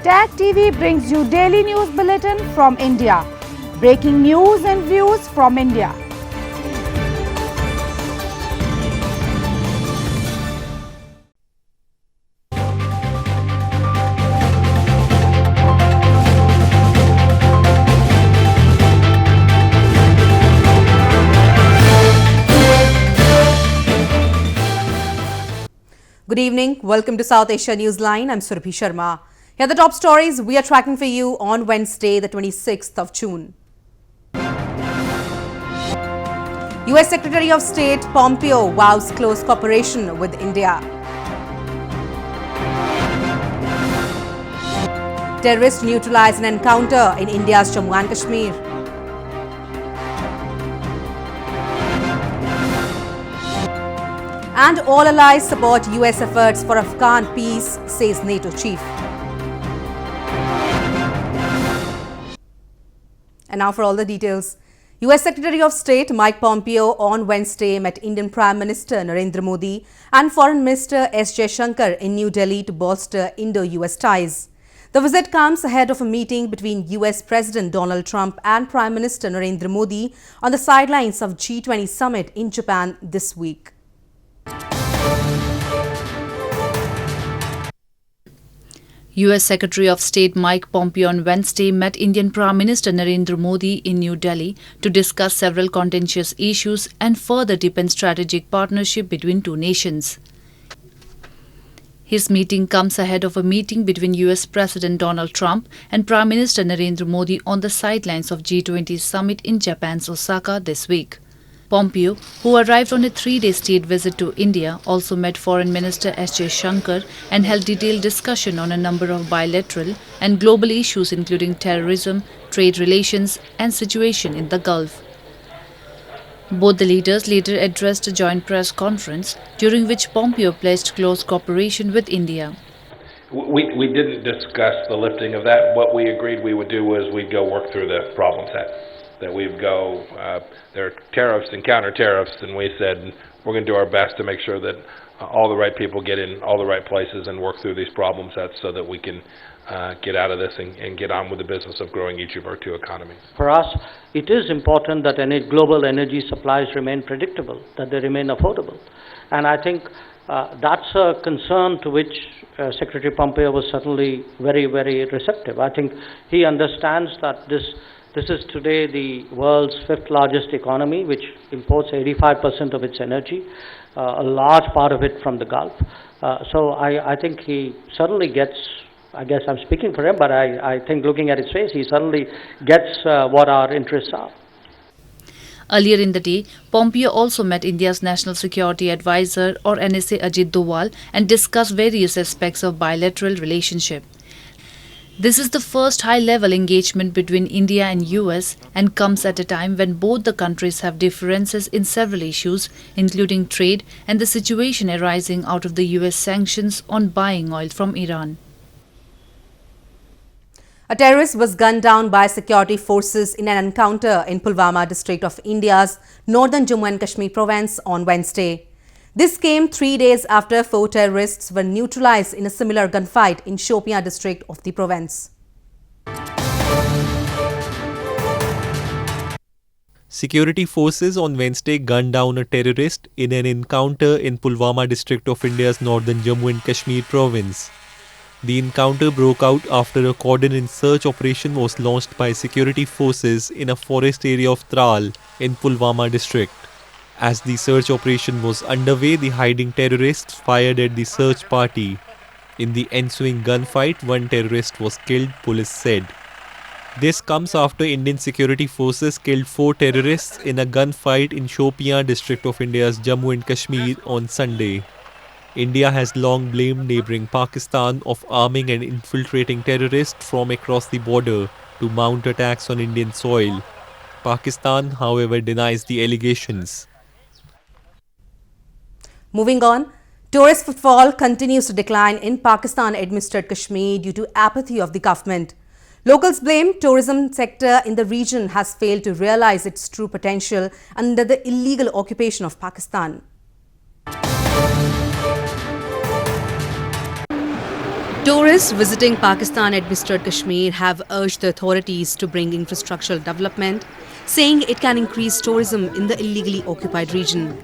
Tag TV brings you daily news bulletin from India. Breaking news and views from India. Good evening. Welcome to South Asia Newsline. I'm Surabhi Sharma. Here are the top stories we are tracking for you on Wednesday, the 26th of June. US Secretary of State Pompeo vows close cooperation with India. Terrorists neutralize an encounter in India's Jammu and Kashmir. And all allies support US efforts for Afghan peace, says NATO chief. And now for all the details. US Secretary of State Mike Pompeo on Wednesday met Indian Prime Minister Narendra Modi and Foreign Minister S. Jaishankar in New Delhi to bolster Indo-US ties. The visit comes ahead of a meeting between US President Donald Trump and Prime Minister Narendra Modi on the sidelines of G20 summit in Japan this week. US Secretary of State Mike Pompeo on Wednesday met Indian Prime Minister Narendra Modi in New Delhi to discuss several contentious issues and further deepen strategic partnership between two nations. His meeting comes ahead of a meeting between US President Donald Trump and Prime Minister Narendra Modi on the sidelines of G20 summit in Japan's Osaka this week. Pompeo, who arrived on a 3-day state visit to India, also met Foreign Minister S. Jaishankar and held detailed discussion on a number of bilateral and global issues including terrorism, trade relations and situation in the Gulf. Both the leaders later addressed a joint press conference during which Pompeo pledged close cooperation with India. We didn't discuss the lifting of that. What we agreed we would do was we'd go work through the problem set. That we'd go, there are tariffs and counter tariffs, and we said we're going to do our best to make sure that all the right people get in all the right places and work through these problem sets so that we can get out of this and get on with the business of growing each of our two economies. For us, it is important that any global energy supplies remain predictable, that they remain affordable. And I think that's a concern to which Secretary Pompeo was certainly very, very receptive. I think he understands that this is today the world's 5th largest economy, which imports 85% of its energy, a large part of it from the Gulf. So I think he certainly gets, I guess I'm speaking for him, but I think looking at his face, he certainly gets what our interests are. Earlier in the day, Pompeo also met India's National Security Advisor or NSA Ajit Doval and discussed various aspects of bilateral relationship. This is the first high-level engagement between India and US and comes at a time when both the countries have differences in several issues, including trade and the situation arising out of the US sanctions on buying oil from Iran. A terrorist was gunned down by security forces in an encounter in Pulwama district of India's northern Jammu and Kashmir province on Wednesday. This came 3 days after 4 terrorists were neutralized in a similar gunfight in Shopian district of the province. Security forces on Wednesday gunned down a terrorist in an encounter in Pulwama district of India's northern Jammu and Kashmir province. The encounter broke out after a coordinated search operation was launched by security forces in a forest area of Tral in Pulwama district. As the search operation was underway, the hiding terrorists fired at the search party. In the ensuing gunfight, 1 terrorist was killed, police said. This comes after Indian security forces killed 4 terrorists in a gunfight in Shopian district of India's Jammu and Kashmir on Sunday. India has long blamed neighbouring Pakistan of arming and infiltrating terrorists from across the border to mount attacks on Indian soil. Pakistan, however, denies the allegations. Moving on, tourist footfall continues to decline in Pakistan-administered Kashmir due to apathy of the government. Locals blame tourism sector in the region has failed to realize its true potential under the illegal occupation of Pakistan. Tourists visiting Pakistan-administered Kashmir have urged the authorities to bring infrastructural development, saying it can increase tourism in the illegally occupied region.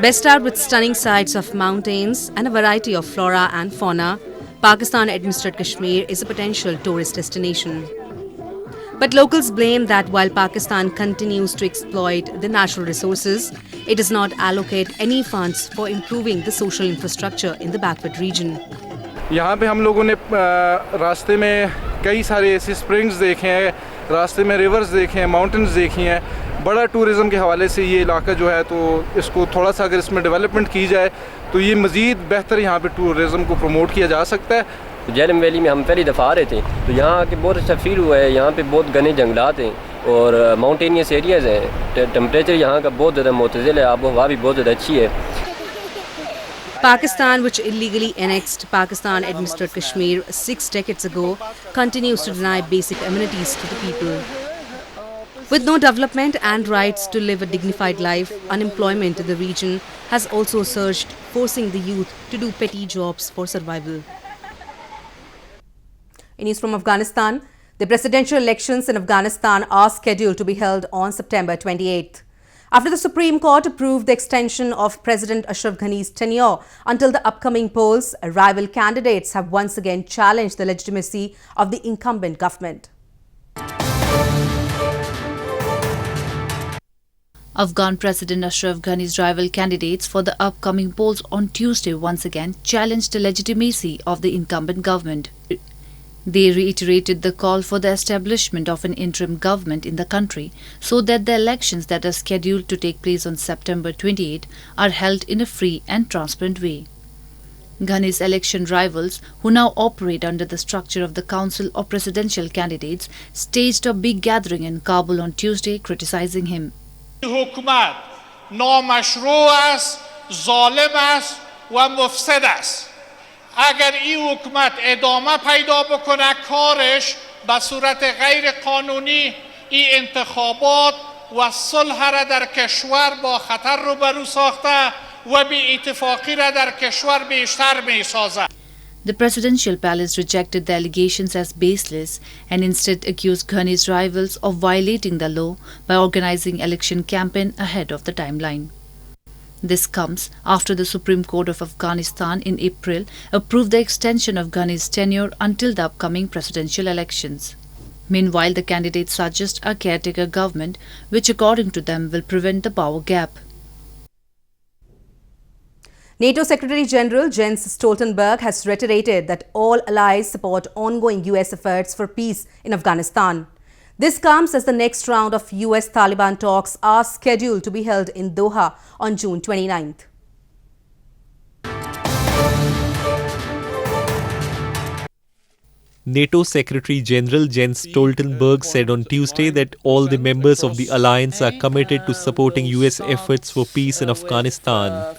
Best out with stunning sights of mountains and a variety of flora and fauna, Pakistan-administered Kashmir is a potential tourist destination. But locals blame that while Pakistan continues to exploit the natural resources, it does not allocate any funds for improving the social infrastructure in the backward region. यहाँ पे हम लोगों ने रास्ते में कई सारे ऐसे स्प्रिंग्स देखे हैं, रास्ते में रिवर्स देखे हैं, माउंटेन्स देखी हैं. बड़ा टूरिज़म के हवाले से ये इलाका जो है, तो इसको थोड़ा सा अगर इसमें डेवलपमेंट की जाए तो ये मज़ीद बेहतर यहाँ पे टूरिज़म को प्रमोट किया जा सकता है. जैलम वैली में हम पहली दफ़ा आ रहे थे, तो यहाँ आके बहुत अच्छा फील हुआ है. यहाँ पे बहुत घने जंगलात हैं और माउंटेनियस एरियाज़ हैं. टेम्परेचर यहाँ का बहुत ज़्यादा मुतज़िल है, आबो हवा भी बहुत ज़्यादा अच्छी है. Pakistan, which illegally annexed Pakistan-administered Kashmir 6 decades ago, continues to deny basic amenities to the people. With no development and rights to live a dignified life, unemployment in the region has also surged, forcing the youth to do petty jobs for survival. In news from Afghanistan, the presidential elections in Afghanistan are scheduled to be held on September 28th. After the Supreme Court approved the extension of President Ashraf Ghani's tenure until the upcoming polls, rival candidates have once again challenged the legitimacy of the incumbent government. Afghan President Ashraf Ghani's rival candidates for the upcoming polls on Tuesday once again challenged the legitimacy of the incumbent government. They reiterated the call for the establishment of an interim government in the country so that the elections that are scheduled to take place on September 28 are held in a free and transparent way. Ghani's election rivals, who now operate under the structure of the Council of Presidential Candidates, staged a big gathering in Kabul on Tuesday criticizing him. حکومت نامشروع است، ظالم است و مفسد است. اگر این حکومت ادامه پیدا بکنه کارش به صورت غیر قانونی این انتخابات و صلح را در کشور با خطر روبرو ساخته و بی اتفاقی را در کشور بیشتر می سازد. The presidential palace rejected the allegations as baseless and instead accused Ghani's rivals of violating the law by organizing election campaign ahead of the timeline. This comes after the Supreme Court of Afghanistan in April approved the extension of Ghani's tenure until the upcoming presidential elections. Meanwhile, the candidates suggest a caretaker government, which according to them will prevent the power gap. NATO Secretary-General Jens Stoltenberg has reiterated that all allies support ongoing US efforts for peace in Afghanistan. This comes as the next round of US-Taliban talks are scheduled to be held in Doha on June 29th. NATO Secretary-General Jens Stoltenberg said on Tuesday that all the members of the alliance are committed to supporting US efforts for peace in Afghanistan.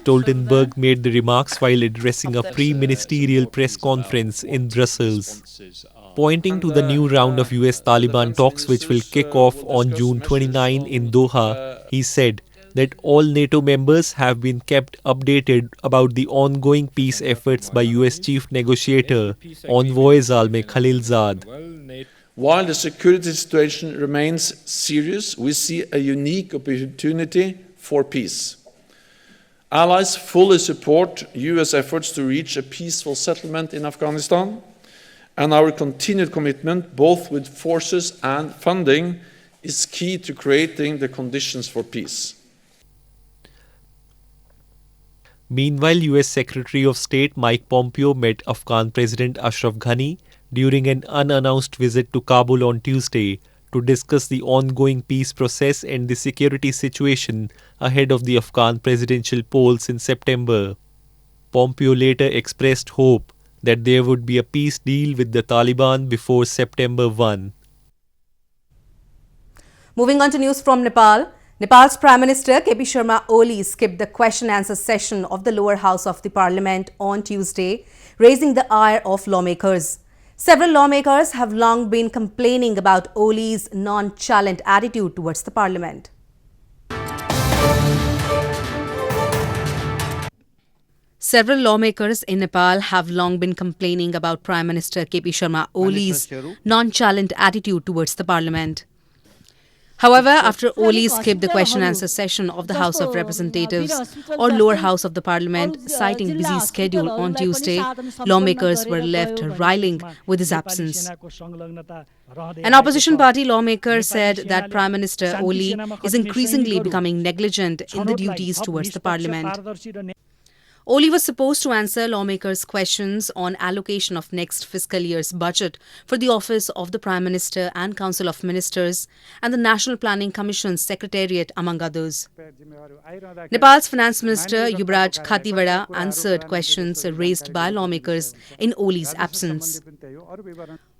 Stoltenberg made the remarks while addressing a pre-ministerial press conference in Brussels. Pointing to the new round of US-Taliban talks which will kick off on June 29 in Doha, he said that all NATO members have been kept updated about the ongoing peace efforts by US Chief Negotiator, Envoy Zalmay Khalilzad. While the security situation remains serious, we see a unique opportunity for peace. Allies fully support US efforts to reach a peaceful settlement in Afghanistan, and our continued commitment, both with forces and funding, is key to creating the conditions for peace. Meanwhile, US Secretary of State Mike Pompeo met Afghan President Ashraf Ghani during an unannounced visit to Kabul on Tuesday to discuss the ongoing peace process and the security situation ahead of the Afghan presidential polls in September. Pompeo later expressed hope that there would be a peace deal with the Taliban before September 1. Moving on to news from Nepal. Nepal's Prime Minister KP Sharma Oli skipped the question-answer session of the lower house of the parliament on Tuesday, raising the ire of lawmakers. Several lawmakers have long been complaining about Oli's nonchalant attitude towards the parliament. Several lawmakers in Nepal have long been complaining about Prime Minister KP Sharma Oli's nonchalant attitude towards the parliament. However, after Oli skipped the question-answer session of the House of Representatives or lower house of the parliament, citing busy schedule on Tuesday, lawmakers were left riling with his absence. An opposition party lawmaker said that Prime Minister Oli is increasingly becoming negligent in the duties towards the parliament. Oli was supposed to answer lawmakers' questions on allocation of next fiscal year's budget for the office of the Prime Minister and Council of Ministers and the National Planning Commission's Secretariat, among others. Nepal's Finance Minister Yuvraj Khatiwada answered questions raised by lawmakers in Oli's absence.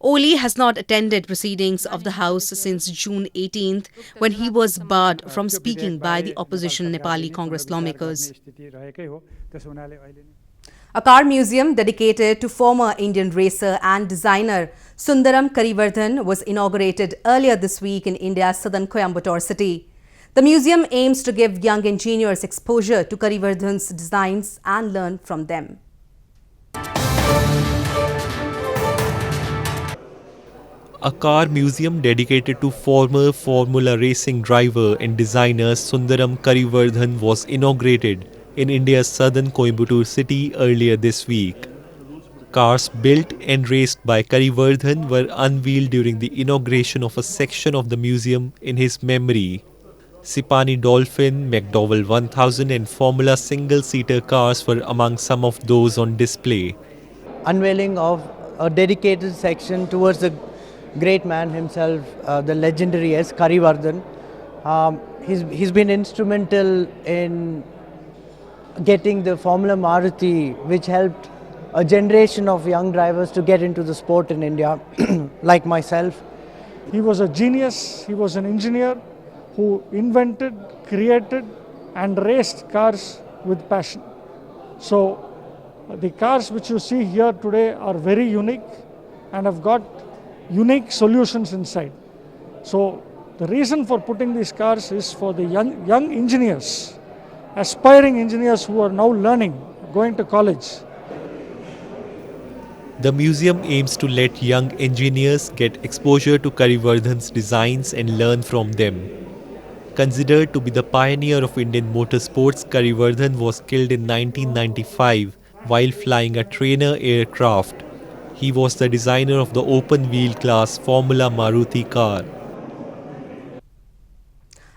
Oli has not attended proceedings of the House since June 18th, when he was barred from speaking by the opposition Nepali Congress lawmakers. A car museum dedicated to former Indian racer and designer Sundaram Karivardhan was inaugurated earlier this week in India's southern Coimbatore city. The museum aims to give young engineers exposure to Karivardhan's designs and learn from them. A car museum dedicated to former Formula racing driver and designer Sundaram Karivardhan was inaugurated in India's southern Coimbatore city earlier this week. Cars built and raced by Karivardhan were unveiled during the inauguration of a section of the museum in his memory. Sipani Dolphin, McDowell 1000 and Formula single-seater cars were among some of those on display. Unveiling of a dedicated section towards the great man himself, the legendary S. Karivardhan. He's been instrumental in getting the Formula Maruti, which helped a generation of young drivers to get into the sport in India, like myself. He was a genius, he was an engineer who invented, created and raced cars with passion. So the cars which you see here today are very unique and have got unique solutions inside. So the reason for putting these cars is for the young engineers, aspiring engineers who are now learning, going to college. The museum aims to let young engineers get exposure to Karivardhan's designs and learn from them. Considered to be the pioneer of Indian motorsports, Karivardhan was killed in 1995 while flying a trainer aircraft. He was the designer of the open-wheel class Formula Maruti car.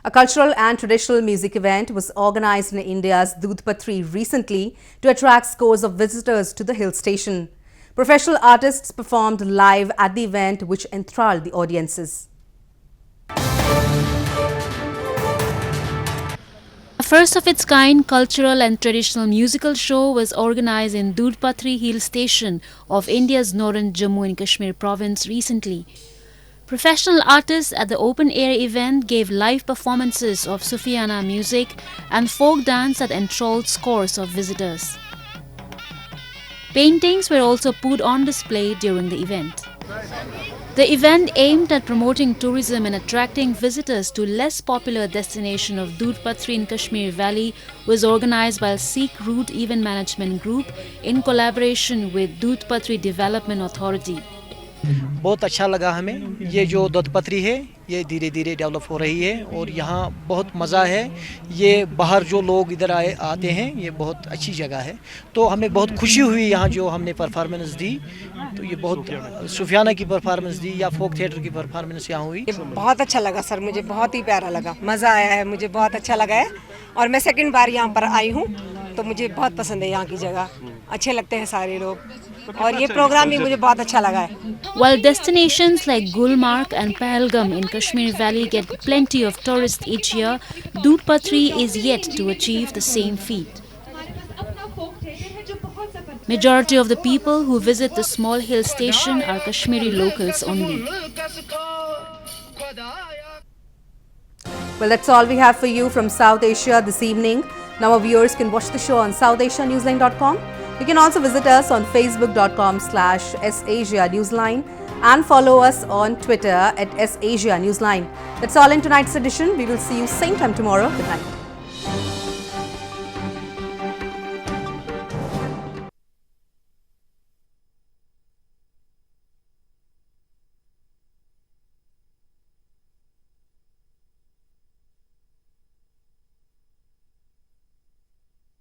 A cultural and traditional music event was organized in India's Dudhpatri recently to attract scores of visitors to the hill station. Professional artists performed live at the event, which enthralled the audiences. A first-of-its-kind cultural and traditional musical show was organized in Dudhpatri Hill Station of India's northern Jammu and Kashmir province recently. Professional artists at the open-air event gave live performances of Sufiana music and folk dance that enthralled scores of visitors. Paintings were also put on display during the event. The event aimed at promoting tourism and attracting visitors to less popular destination of Dudhpatri in Kashmir Valley was organized by Sikh Route Event Management Group in collaboration with Dudhpatri Development Authority. बहुत अच्छा लगा हमें। ये जो दुधपत्री है ये धीरे धीरे डेवलप हो रही है और यहाँ बहुत मज़ा है। ये बाहर जो लोग इधर आते हैं, ये बहुत अच्छी जगह है। तो हमें बहुत खुशी हुई यहाँ जो हमने परफॉर्मेंस दी। तो ये बहुत सुफियाना की परफॉर्मेंस दी या फोक थिएटर की परफॉर्मेंस यहाँ हुई। बहुत अच्छा लगा सर, मुझे बहुत ही प्यारा लगा, मज़ा आया है, मुझे बहुत अच्छा लगा है। और मैं सेकंड बार यहाँ पर आई हूँ तो मुझे बहुत पसंद है यहाँ की जगग, अच्छे लगते हैं सारे लोग और ये प्रोग्राम भी मुझे बहुत अच्छा लगा है। While destinations like Gulmarg and Pahalgam in Kashmir Valley get plenty of tourists each year, Dudhpatri is yet to achieve the same feat. Majority of the people who visit the small hill station are Kashmiri locals only. Well, that's all we have for you from South Asia this evening. Now our viewers can watch the show on SouthAsiaNewsline.com. You can also visit us on Facebook.com/SAsia Newsline and follow us on Twitter @SAsia Newsline. That's all in tonight's edition. We will see you same time tomorrow. Good night.